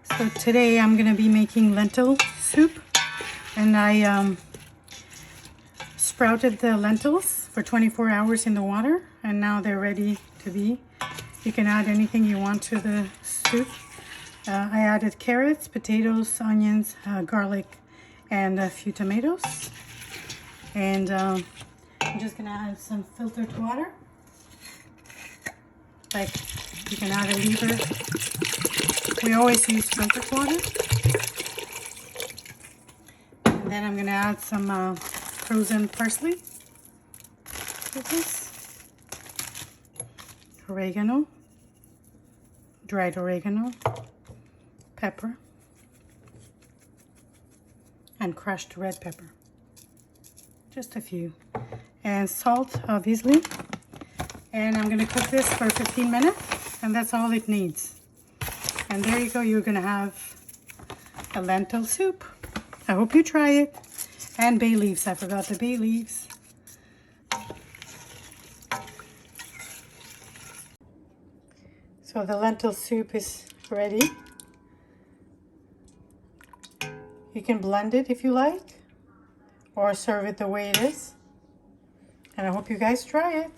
So today I'm going to be making lentil soup, and I sprouted the lentils for 24 hours in the water, and now they're ready to be. You can add anything you want to the soup. I added carrots, potatoes, onions, garlic, and a few tomatoes. And I'm just going to add some filtered water. Like, you can add a liter. We always use filtered water. And then I'm going to add some frozen parsley with this. Oregano. Dried oregano. Pepper. And crushed red pepper. Just a few. And salt, obviously. And I'm going to cook this for 15 minutes. And that's all it needs. And there you go, you're gonna have a lentil soup. I hope you try it. And bay leaves, I forgot the bay leaves. So the lentil soup is ready. You can blend it if you like, or serve it the way it is. And I hope you guys try it.